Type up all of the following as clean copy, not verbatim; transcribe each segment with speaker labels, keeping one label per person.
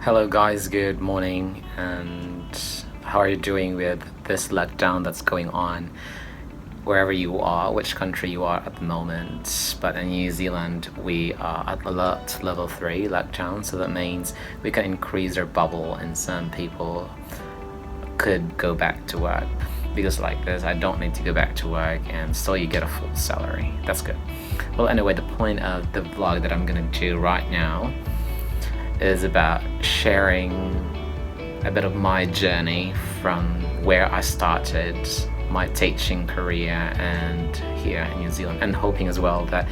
Speaker 1: Hello, guys, good morning, and how are you doing with this letdown that's going on wherever you are, which country you are at the moment? But in New Zealand, we are at alert level 3 letdown, so that means we can increase our bubble, and some people could go back to work. Because, like this, I don't need to go back to work, and still you get a full salary. That's good. Well, anyway, the point of the vlog that I'm gonna do right now is about sharing a bit of my journey from where I started my teaching career and here in New Zealand, and hoping as well that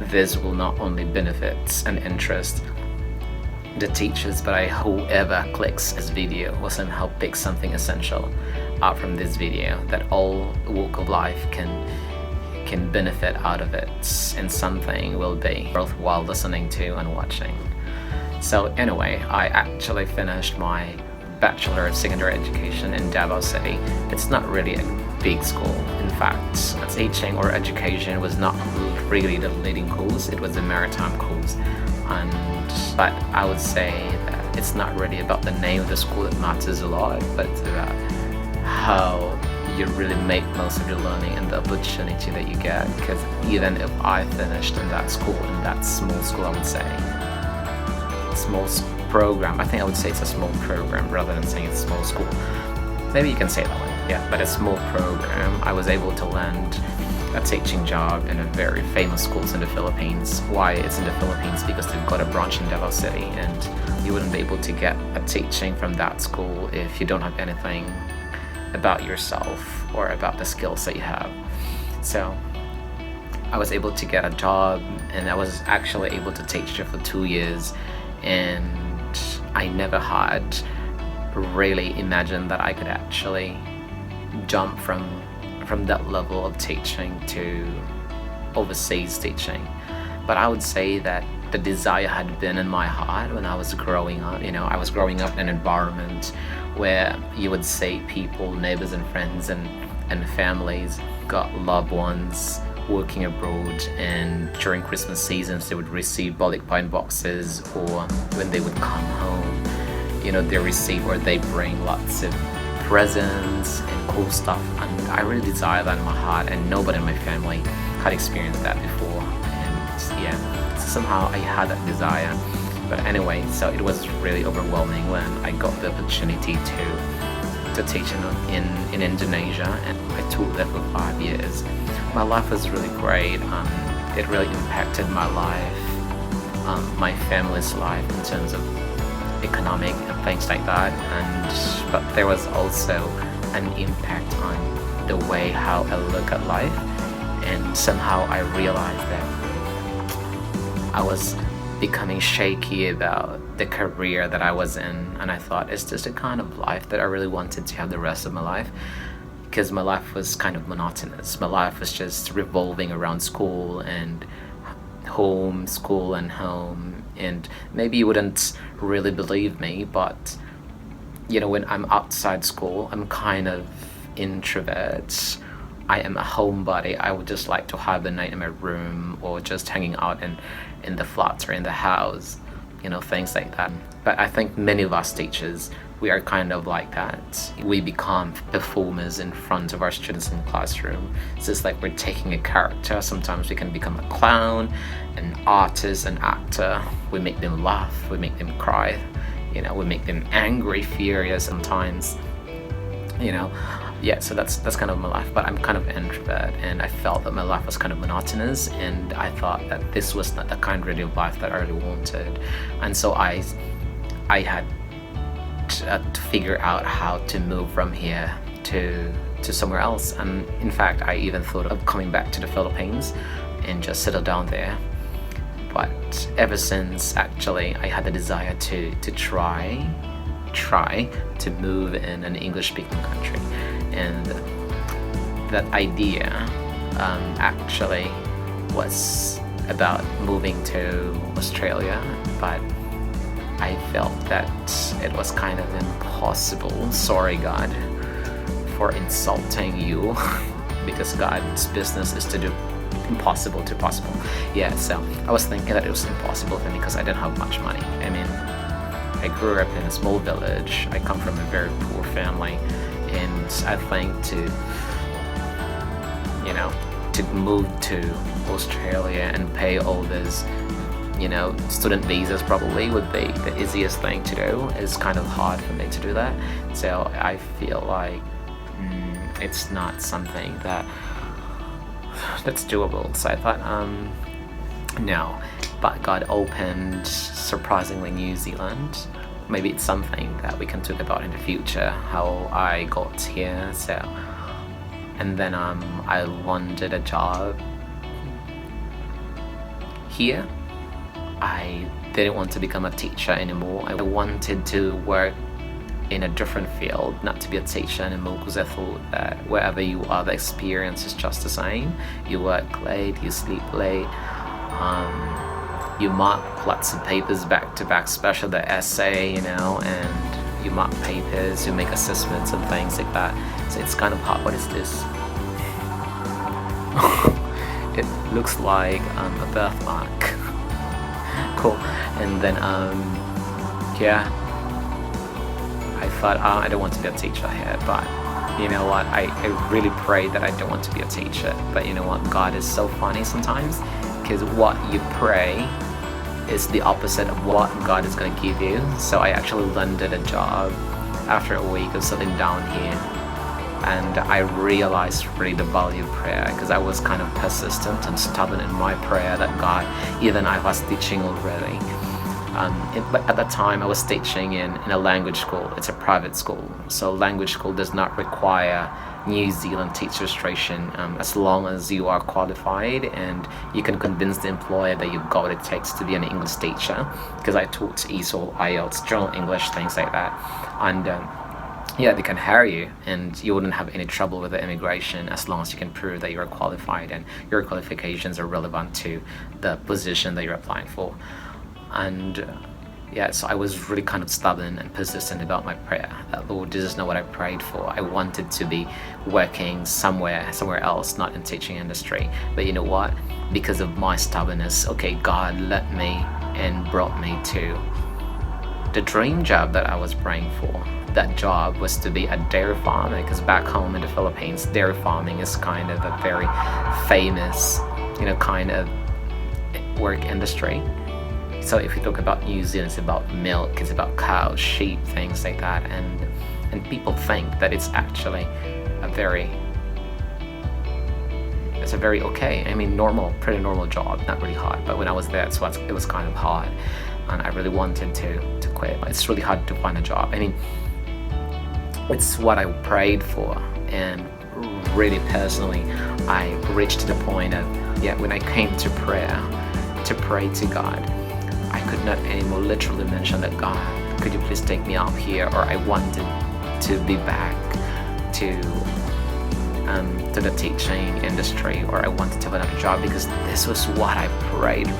Speaker 1: this will not only benefit and interest the teachers, but whoever clicks this video will somehow pick something essential out from this video, that all walk of life can benefit out of it, and something will be worthwhile listening to and watching. So anyway, I actually finished my Bachelor of Secondary Education in Davao City. It's not really a big school. In fact, teaching or education was not really the leading course. It was a maritime course. But I would say that it's not really about the name of the school that matters a lot, but it's about how you really make most of your learning and the opportunity that you get. Because even if I finished in that school, in that small school, I would say, small program. I think I would say it's a small program rather than saying it's a small school. Maybe you can say that way, yeah, but a small program. I was able to land a teaching job in a very famous schools in the Philippines. Why it's in the Philippines? Because they've got a branch in Davao City, and you wouldn't be able to get a teaching from that school if you don't have anything about yourself or about the skills that you have. So I was able to get a job, and I was actually able to teach there for 2 years. And I never had really imagined that I could actually jump from that level of teaching to overseas teaching. But I would say that the desire had been in my heart when I was growing up. I was growing up in an environment where you would see people, neighbors and friends and families got loved ones working abroad, and during Christmas seasons they would receive balikbayan boxes, or when they would come home, they receive or they bring lots of presents and cool stuff, and I really desire that in my heart, and nobody in my family had experienced that before, and yeah, somehow I had that desire. But anyway, so it was really overwhelming when I got the opportunity to teach in Indonesia, and I taught there for 5 years. My life was really great. It really impacted my life, my family's life in terms of economic and things like that. But there was also an impact on the way how I look at life, and somehow I realized that I was becoming shaky about the career that I was in, and I thought, is this the kind of life that I really wanted to have the rest of my life? Because my life was kind of monotonous. My life was just revolving around school and home, school and home. And maybe you wouldn't really believe me, but when I'm outside school, I'm kind of introvert. I am a homebody. I would just like to have the night in my room, or just hanging out in the flats or in the house, things like that. But I think many of us teachers, we are kind of like that. We become performers in front of our students in the classroom. It's just like we're taking a character. Sometimes we can become a clown, an artist, an actor. We make them laugh, we make them cry, we make them angry, furious sometimes, Yeah, so that's kind of my life. But I'm kind of an introvert, and I felt that my life was kind of monotonous, and I thought that this was not the kind really of life that I really wanted. And so I had to figure out how to move from here to somewhere else. And in fact, I even thought of coming back to the Philippines and just settle down there. But ever since, actually, I had the desire to try to move in an English-speaking country. And that idea actually was about moving to Australia, but I felt that it was kind of impossible. Sorry, God, for insulting you, because God's business is to do impossible to possible. Yeah, so I was thinking that it was impossible for me because I didn't have much money. I mean, I grew up in a small village. I come from a very poor family, and I think to move to Australia and pay all these, student visas probably would be the easiest thing to do. It's kind of hard for me to do that. So I feel like it's not something that's doable. So I thought, no. But God opened, surprisingly, New Zealand. Maybe it's something that we can talk about in the future, how I got here. So, and then I landed a job here. I didn't want to become a teacher anymore. I wanted to work in a different field, not to be a teacher anymore, because I thought that wherever you are, the experience is just the same. You work late, you sleep late, you mark lots of papers back to back, especially the essay, and you mark papers, you make assessments and things like that. So it's kind of hard. What is this? It looks like a birthmark. Cool. And then yeah, I thought, I don't want to be a teacher here, but you know what, I really prayed that I don't want to be a teacher. But you know what, God is so funny sometimes, because what you pray is the opposite of what God is going to give you. So I actually landed a job after a week of sitting down here, and I realized really the value of prayer, because I was kind of persistent and stubborn in my prayer that God, even I was teaching already. But at that time I was teaching in a language school. It's a private school, so language school does not require New Zealand teacher registration, as long as you are qualified and you can convince the employer that you've got what it takes to be an English teacher, because I taught ESOL, IELTS, General English, things like that. And yeah, they can hire you and you wouldn't have any trouble with the immigration, as long as you can prove that you're qualified and your qualifications are relevant to the position that you're applying for. And yeah, so I was really kind of stubborn and persistent about my prayer. That, Lord, this is not what I prayed for. I wanted to be working somewhere else, not in teaching industry. But you know what? Because of my stubbornness, okay, God led me and brought me to the dream job that I was praying for. That job was to be a dairy farmer, because back home in the Philippines, dairy farming is kind of a very famous, kind of work industry. So if you talk about New Zealand, it's about milk, it's about cows, sheep, things like that, and people think that it's actually a very normal, pretty normal job, not really hard. But when I was there, it was kind of hard, and I really wanted to quit. It's really hard to find a job. It's what I prayed for, and really personally, I reached to the point of, when I came to prayer, to pray to God, I could not anymore literally mention that, God, could you please take me out here, or I wanted to be back to the teaching industry, or I wanted to have another job, because this was what I prayed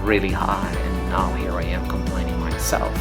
Speaker 1: really hard. And now here I am complaining myself,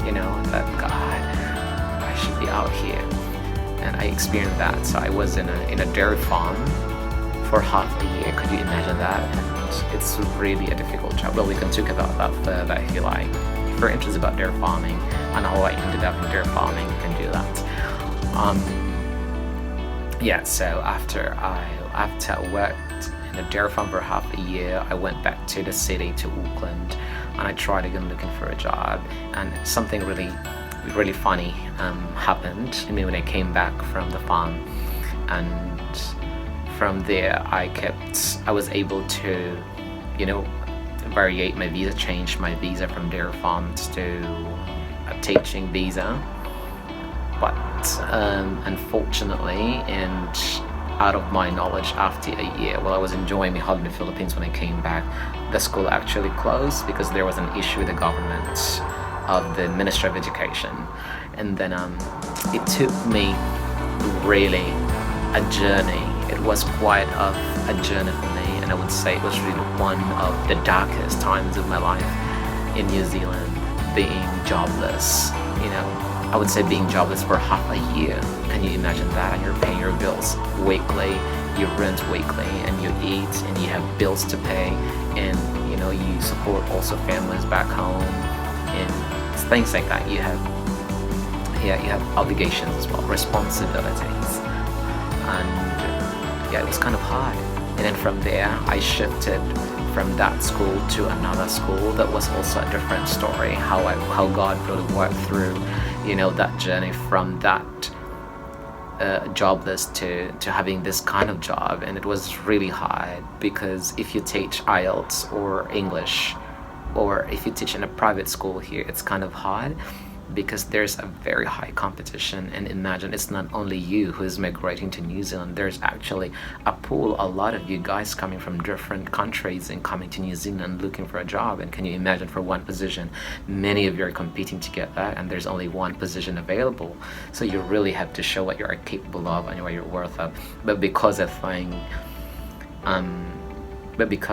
Speaker 1: that God, I should be out here. And I experienced that. So I was in a dairy farm for half a year. Could you imagine that? And it's really a difficult job. Well, we can talk about that further if you like. If you're interested about dairy farming and how I ended up in dairy farming, you can do that. So after I worked in a dairy farm for half a year, I went back to the city, to Auckland, and I tried again looking for a job. And something really funny happened when I came back from the farm. And from there I was able to variate my visa, change my visa from dairy farms to a teaching visa. But unfortunately, and out of my knowledge, after a year, while I was enjoying my holiday in the Philippines, when I came back, the school actually closed because there was an issue with the government of the Ministry of Education. And then it took me really a journey. It was quite a journey for me, and I would say it was really one of the darkest times of my life in New Zealand, being jobless. I would say being jobless for half a year. Can you imagine that? And you're paying your bills weekly, you rent weekly, and you eat, and you have bills to pay, and you support also families back home. And it's things like that. You have obligations as well, responsibilities, and yeah, it was kind of hard. And then from there, I shifted from that school to another school that was also a different story. How God really worked through, that journey from that jobless to having this kind of job. And it was really hard, because if you teach IELTS or English, or if you teach in a private school here, it's kind of hard, because there's a very high competition. And imagine, it's not only you who is migrating to New Zealand, there's actually a pool, a lot of you guys coming from different countries and coming to New Zealand looking for a job. And can you imagine, for one position, many of you are competing to get that, and there's only one position available. So you really have to show what you are capable of and what you're worth of. But because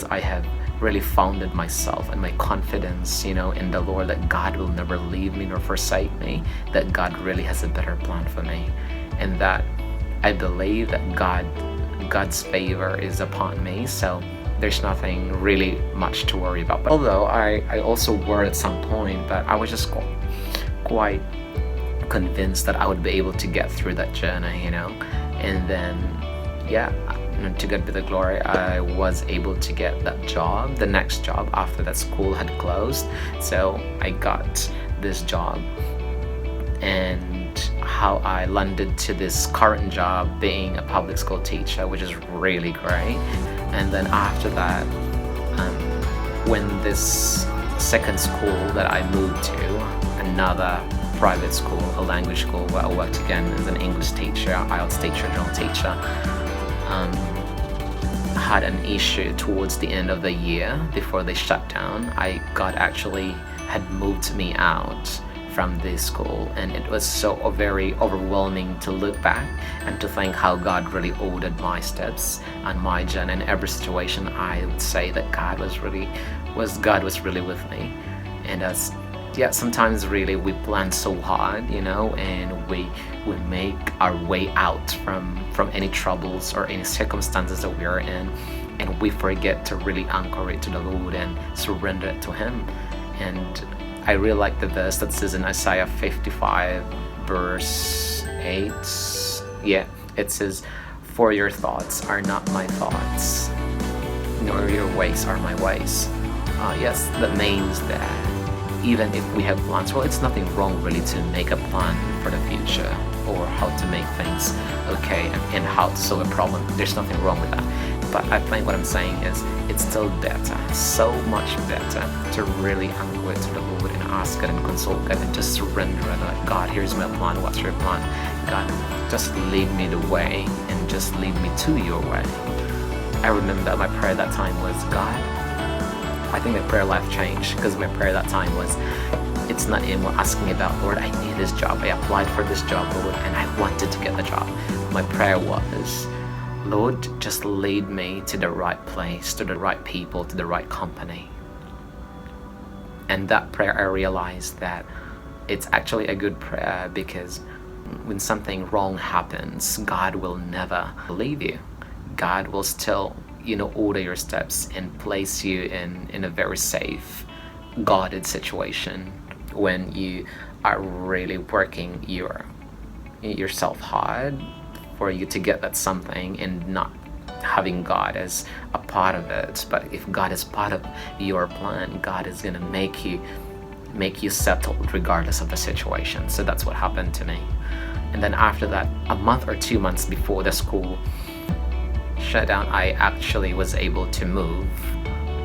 Speaker 1: I have really founded myself and my confidence, in the Lord, that God will never leave me nor forsake me, that God really has a better plan for me, and that I believe that God's favor is upon me. So there's nothing really much to worry about. But although I also worried at some point, but I was just quite convinced that I would be able to get through that journey, and then to God be the glory, I was able to get that job, the next job after that school had closed. So I got this job, and how I landed to this current job being a public school teacher, which is really great. And then after that, when this second school that I moved to, another private school, a language school where I worked again as an English teacher, IELTS teacher, general teacher, had an issue towards the end of the year before they shut down. Had moved me out from this school, and it was so very overwhelming to look back and to think how God really ordered my steps and my journey. In every situation, I would say that God was really with me. And sometimes really we plan so hard, and we make our way out from any troubles or any circumstances that we are in, and we forget to really anchor it to the Lord and surrender it to Him. And I really like the verse that says in Isaiah 55 verse 8, it says, "For your thoughts are not my thoughts, nor your ways are my ways." Yes, that means that even if we have plans, well, it's nothing wrong really to make a plan for the future, or how to make things okay, and how to solve a problem. There's nothing wrong with that. But I think what I'm saying is, it's still better, so much better, to really anchor it to the Lord and ask God and consult God and just surrender that, God, here's my plan, what's your plan? God, just lead me the way and just lead me to your way. I remember my prayer that time was, God, I think my prayer life changed, because my prayer that time was, it's not in asking about, Lord, I need this job, I applied for this job, Lord, and I wanted to get the job. My prayer was, Lord, just lead me to the right place, to the right people, to the right company. And that prayer, I realized that it's actually a good prayer, because when something wrong happens, God will never leave you. God will still order your steps and place you in a very safe, guarded situation when you are really working yourself hard for you to get that something, and not having God as a part of it. But if God is part of your plan, God is gonna make you settled regardless of the situation. So that's what happened to me. And then after that, a month or 2 months before the school shut down, I actually was able to move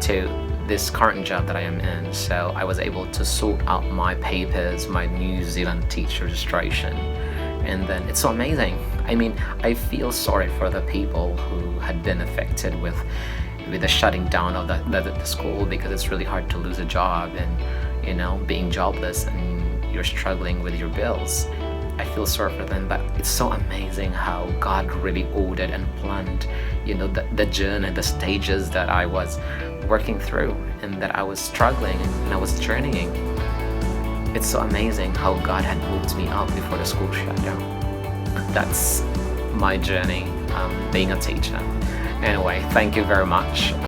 Speaker 1: to this current job that I am in. So I was able to sort out my papers, my New Zealand teacher registration, and then it's so amazing. I mean, I feel sorry for the people who had been affected with the shutting down of the school, because it's really hard to lose a job and being jobless and you're struggling with your bills. I feel sorry for them, but it's so amazing how God really ordered and planned, the journey, the stages that I was working through, and that I was struggling and I was journeying. It's so amazing how God had moved me up before the school shut down. That's my journey, being a teacher. Anyway, thank you very much.